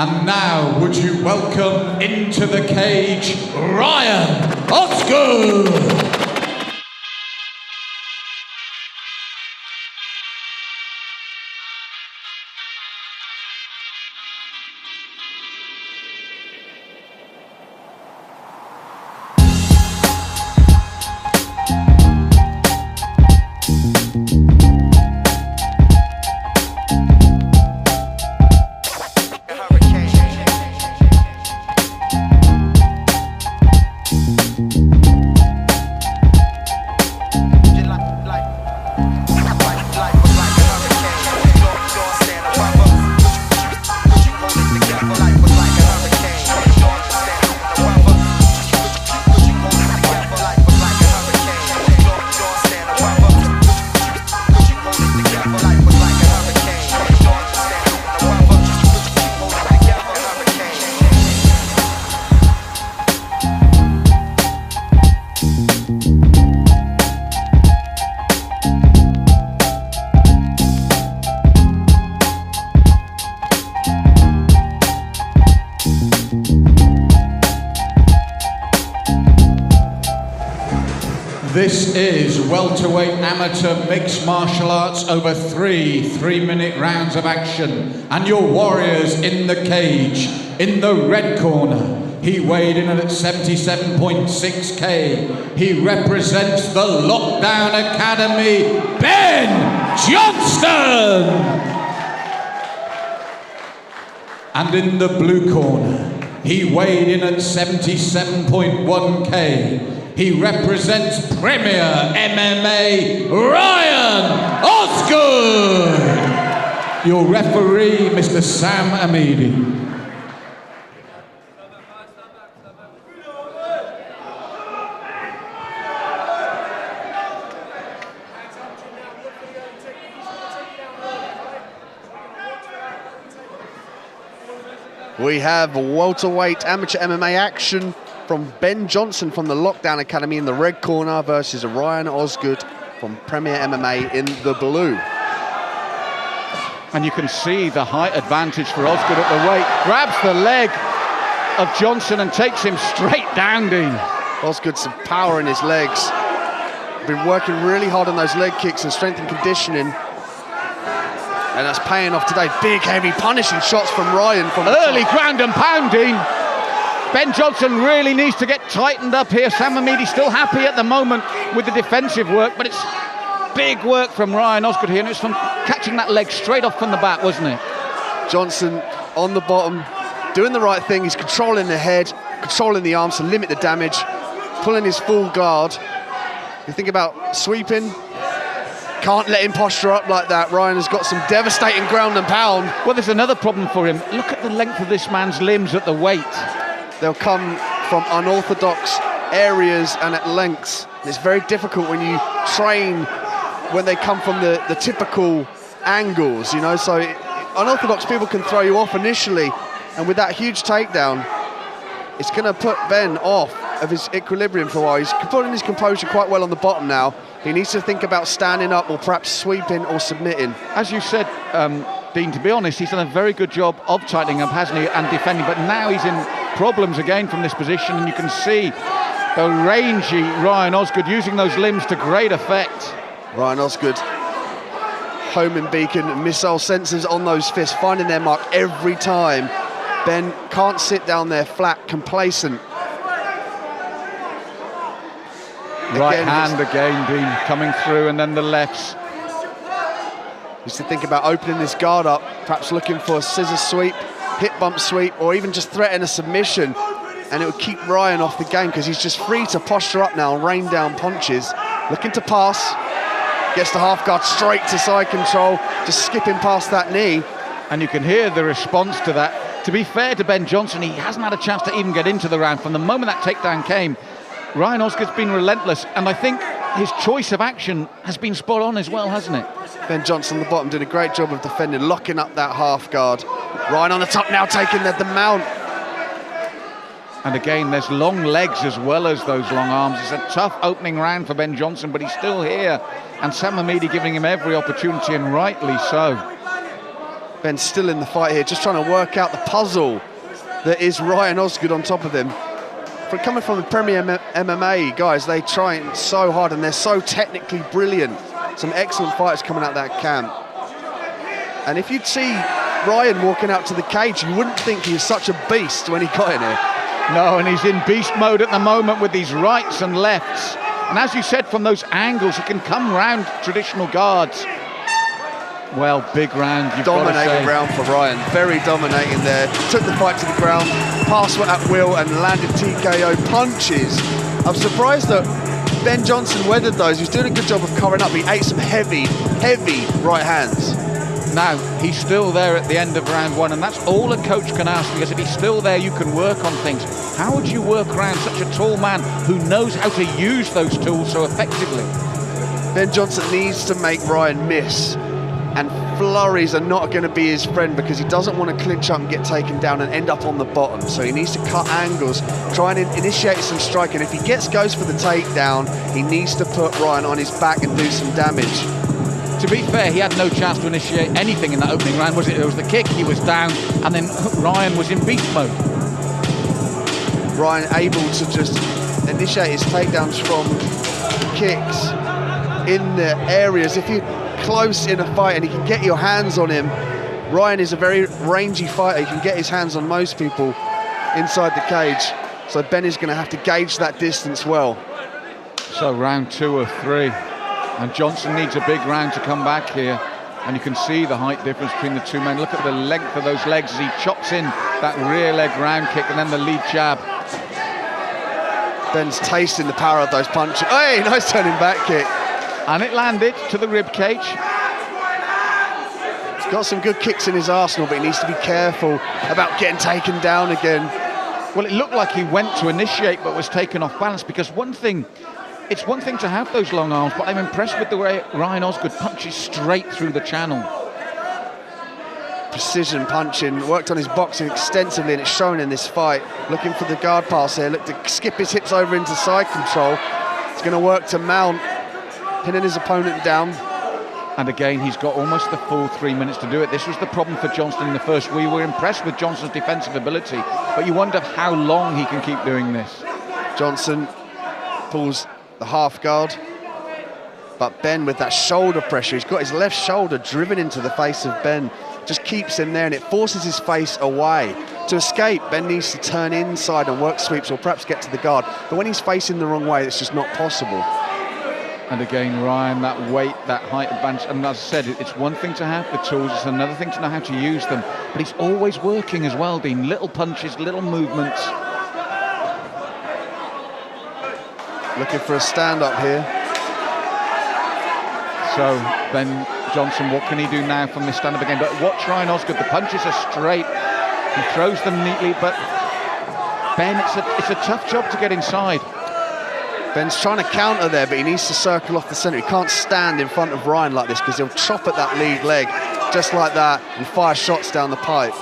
And now, would you welcome into the cage, Ryan Osgood! This is welterweight amateur mixed martial arts over three 3-minute rounds of action. And your warriors in the cage. In the red corner, he weighed in at 77.6k. He represents the Lockdown Academy, Ben Johnston! And in the blue corner, he weighed in at 77.1k. He represents Premier MMA, Ryan Osgood! Your referee, Mr. Sam Amidi. We have welterweight amateur MMA action from Ben Johnston from the Lockdown Academy in the red corner versus Ryan Osgood from Premier MMA in the blue. And you can see the height advantage for Osgood at the weight. Grabs the leg of Johnston and takes him straight down, Dean. Osgood's some power in his legs. Been working really hard on those leg kicks and strength and conditioning. And that's paying off today. Big, heavy, punishing shots from Ryan. From early ground and pound, Dean. Ben Johnston really needs to get tightened up here. Sam Amidi still happy at the moment with the defensive work, but it's big work from Ryan Osgood here, and it's from catching that leg straight off from the back, wasn't it? Johnston on the bottom, doing the right thing. He's controlling the head, controlling the arms to limit the damage, pulling his full guard. You think about sweeping, can't let him posture up like that. Ryan has got some devastating ground and pound. Well, there's another problem for him. Look at the length of this man's limbs at the weight. They'll come from unorthodox areas and at lengths. It's very difficult when you train when they come from the typical angles, you know, so unorthodox people can throw you off initially, and with that huge takedown, it's going to put Ben off of his equilibrium for a while. He's putting his composure quite well on the bottom now. He needs to think about standing up or perhaps sweeping or submitting. As you said, Dean, to be honest, he's done a very good job of tightening up, hasn't he, and defending, but now he's in problems again from this position, and you can see the rangy Ryan Osgood using those limbs to great effect. Ryan Osgood, homing beacon, missile sensors on those fists, finding their mark every time. Ben can't sit down there flat, complacent. Right hand again, Dean, coming through, and then the lefts. Needs to think about opening this guard up, perhaps looking for a scissor sweep, hip bump sweep, or even just threaten a submission, and it would keep Ryan off the game because he's just free to posture up now and rain down punches. Looking to pass, gets the half guard straight to side control, just skipping past that knee. And you can hear the response to that. To be fair to Ben Johnston, he hasn't had a chance to even get into the round. From the moment that takedown came, Ryan Osgood's been relentless, and I think his choice of action has been spot on as well, hasn't it? Ben Johnston on the bottom did a great job of defending, locking up that half guard. Ryan on the top now taking the mount. And again, there's long legs as well as those long arms. It's a tough opening round for Ben Johnston, but he's still here. And Sam Amidi giving him every opportunity, and rightly so. Ben's still in the fight here, just trying to work out the puzzle that is Ryan Osgood on top of him. Coming from the Premier MMA, guys, they train so hard and they're so technically brilliant. Some excellent fighters coming out of that camp. And if you'd see Ryan walking out to the cage, you wouldn't think he was such a beast when he got in here. No, and he's in beast mode at the moment with these rights and lefts. And as you said, from those angles, he can come round traditional guards. Well, big round, you've got to say. Dominating round for Ryan, very dominating there. Took the fight to the ground, passed at will and landed TKO punches. I'm surprised that Ben Johnson weathered those. He was doing a good job of covering up. He ate some heavy, heavy right hands. Now, he's still there at the end of round one, and that's all a coach can ask, because if he's still there, you can work on things. How would you work around such a tall man who knows how to use those tools so effectively? Ben Johnson needs to make Ryan miss, and flurries are not going to be his friend, because he doesn't want to clinch up and get taken down and end up on the bottom. So he needs to cut angles, try and initiate some striking. If he goes for the takedown, he needs to put Ryan on his back and do some damage. To be fair, he had no chance to initiate anything in that opening round, was it? It was the kick, he was down, and then Ryan was in beast mode. Ryan able to just initiate his takedowns from kicks in the areas. If you're close in a fight and he can get your hands on him, Ryan is a very rangy fighter. He can get his hands on most people inside the cage. So Ben is going to have to gauge that distance well. So round 2 of 3. And Johnson needs a big round to come back here. And you can see the height difference between the two men. Look at the length of those legs as he chops in that rear leg round kick and then the lead jab. Ben's tasting the power of those punches. Hey, nice turning back kick. And it landed to the rib cage. He's got some good kicks in his arsenal, but he needs to be careful about getting taken down again. Well, it looked like he went to initiate but was taken off balance, because it's one thing to have those long arms, but I'm impressed with the way Ryan Osgood punches straight through the channel. Precision punching, worked on his boxing extensively, and it's shown in this fight. Looking for the guard pass here, looked to skip his hips over into side control. It's going to work to mount, pinning his opponent down. And again, he's got almost the full 3 minutes to do it. This was the problem for Johnston in the first. We were impressed with Johnson's defensive ability, but you wonder how long he can keep doing this. Johnson pulls the half guard, but Ben with that shoulder pressure, he's got his left shoulder driven into the face of Ben, just keeps him there, and it forces his face away. To escape, Ben needs to turn inside and work sweeps or perhaps get to the guard, but when he's facing the wrong way, it's just not possible. And again, Ryan, that weight, that height advantage, and as I said, it's one thing to have the tools, it's another thing to know how to use them, but he's always working as well, Dean. Little punches, little movements. Looking for a stand-up here. So Ben Johnson, what can he do now from this stand-up again? But watch Ryan Osgood, the punches are straight. He throws them neatly, but Ben, it's a tough job to get inside. Ben's trying to counter there, but he needs to circle off the centre. He can't stand in front of Ryan like this, because he'll chop at that lead leg just like that and fire shots down the pipe.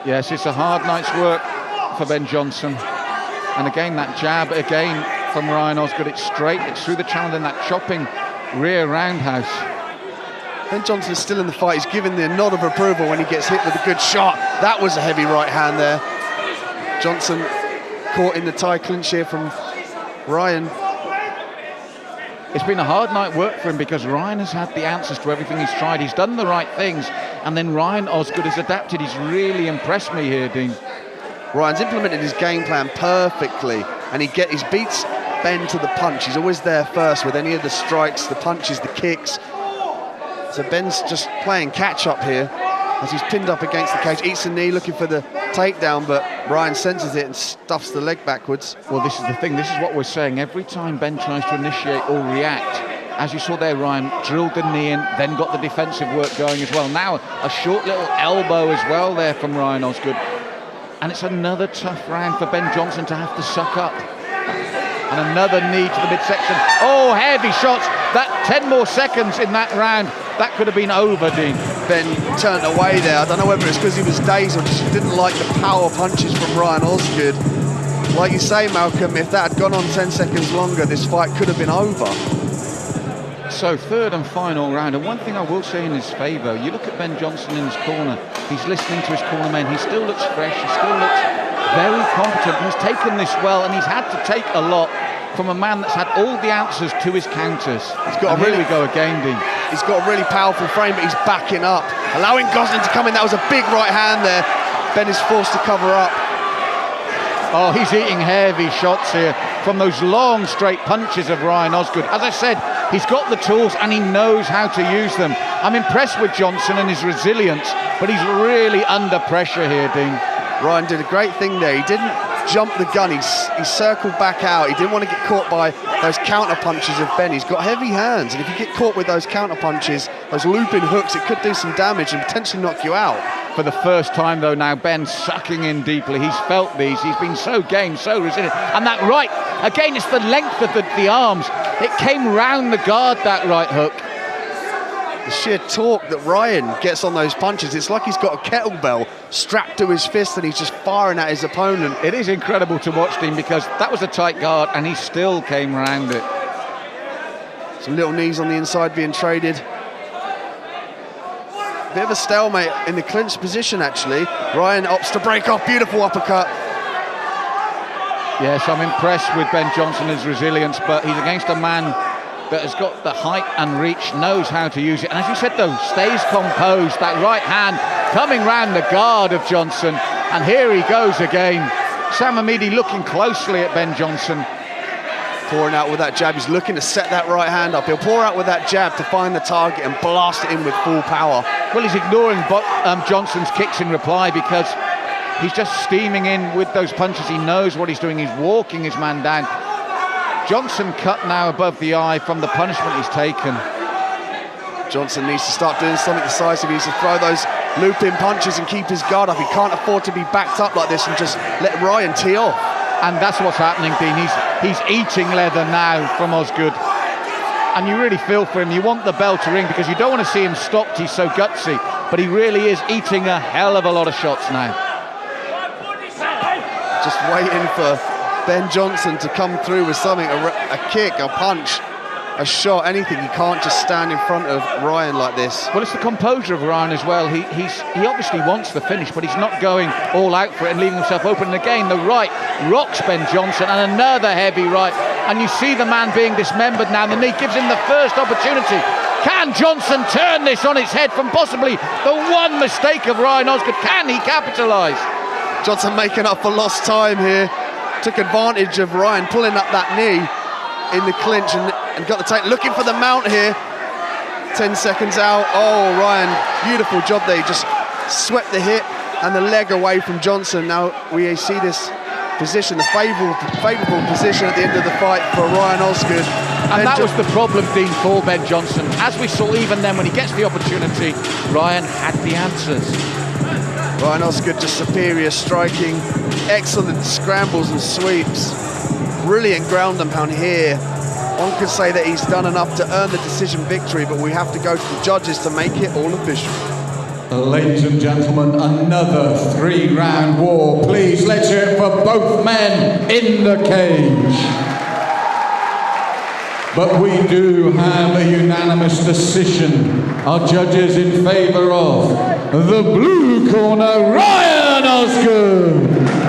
Yes, it's a hard night's work for Ben Johnson. And again, that jab again from Ryan Osgood, it's straight, it's through the channel in that chopping rear roundhouse. Ben Johnson's still in the fight. He's given the nod of approval when he gets hit with a good shot. That was a heavy right hand there. Johnson caught in the tie clinch here from Ryan. It's been a hard night work for him, because Ryan has had the answers to everything he's tried. He's done the right things, and then Ryan Osgood has adapted. He's really impressed me here, Dean. Ryan's implemented his game plan perfectly, and he beats Ben to the punch. He's always there first with any of the strikes, the punches, the kicks. So Ben's just playing catch-up here as he's pinned up against the cage, eats a knee, looking for the takedown, but Ryan senses it and stuffs the leg backwards. Well, this is the thing. This is what we're saying. Every time Ben tries to initiate or react, as you saw there, Ryan drilled the knee in, then got the defensive work going as well. Now, a short little elbow as well there from Ryan Osgood. And it's another tough round for Ben Johnson to have to suck up. And another knee to the midsection. Oh, heavy shots. That 10 more seconds in that round, that could have been over, Dean. Ben turned away there. I don't know whether it's because he was dazed or just didn't like the power punches from Ryan Osgood. Like you say, Malcolm, if that had gone on 10 seconds longer, this fight could have been over. So third and final round, and one thing I will say in his favour, you look at Ben Johnson in his corner. He's listening to his corner men. He still looks fresh. He still looks very competent. He's taken this well, and he's had to take a lot from a man that's had all the answers to his counters. Here we go again, Dean. He's got a really powerful frame, but he's backing up, allowing Gosling to come in. That was a big right hand there. Ben is forced to cover up. Oh, he's eating heavy shots here from those long straight punches of Ryan Osgood. As I said, he's got the tools and he knows how to use them. I'm impressed with Johnson and his resilience, but he's really under pressure here, Dean. Ryan did a great thing there. He didn't jump the gun. He circled back out. He didn't want to get caught by those counter punches of Ben. He's got heavy hands, and if you get caught with those counter punches, those looping hooks, it could do some damage and potentially knock you out. For the first time, though, now Ben sucking in deeply. He's felt these. He's been so game, so resilient. And that right, again, it's the length of the arms. It came round the guard, that right hook. The sheer torque that Ryan gets on those punches, it's like he's got a kettlebell strapped to his fist and he's just firing at his opponent. It is incredible to watch, Dean, because that was a tight guard and he still came round it. Some little knees on the inside being traded. Bit of a stalemate in the clinch position, actually. Ryan opts to break off. Beautiful uppercut. Yes, I'm impressed with Ben Johnson and his resilience, but he's against a man that has got the height and reach, knows how to use it. And as you said, though, stays composed. That right hand coming round the guard of Johnson. And here he goes again. Sam Hamidi looking closely at Ben Johnson. Pouring out with that jab. He's looking to set that right hand up. He'll pour out with that jab to find the target and blast it in with full power. Well, he's ignoring Johnson's kicks in reply because he's just steaming in with those punches. He knows what he's doing. He's walking his man down. Johnson cut now above the eye from the punishment he's taken. Johnson needs to start doing something decisive. He needs to throw those looping punches and keep his guard up. He can't afford to be backed up like this and just let Ryan tee off. And that's what's happening, Dean. He's eating leather now from Osgood. And you really feel for him. You want the bell to ring because you don't want to see him stopped. He's so gutsy. But he really is eating a hell of a lot of shots now. Just waiting for Ben Johnson to come through with something, a kick, a punch, a shot, anything. He can't just stand in front of Ryan like this. Well, it's the composure of Ryan as well. He obviously wants the finish, but he's not going all out for it and leaving himself open. And again, the right rocks Ben Johnson, and another heavy right. And you see the man being dismembered now. The knee gives him the first opportunity. Can Johnson turn this on its head from possibly the one mistake of Ryan Osgood? Can he capitalise? Johnson making up for lost time here. Took advantage of Ryan pulling up that knee in the clinch and got the take. Looking for the mount here. 10 seconds out. Oh, Ryan, beautiful job there. He just swept the hip and the leg away from Johnson. Now we see this position, the favourable position at the end of the fight for Ryan Osgood. And that was the problem, Dean, for Ben Johnson. As we saw even then, when he gets the opportunity, Ryan had the answers. Ryan Osgood just superior striking, excellent scrambles and sweeps, brilliant ground and pound here. One could say that he's done enough to earn the decision victory, but we have to go to the judges to make it all official. Ladies and gentlemen, another 3-round war. Please, let's hear it for both men in the cage. But we do have a unanimous decision. Our judges in favour of the blue corner, Ryan Osgood.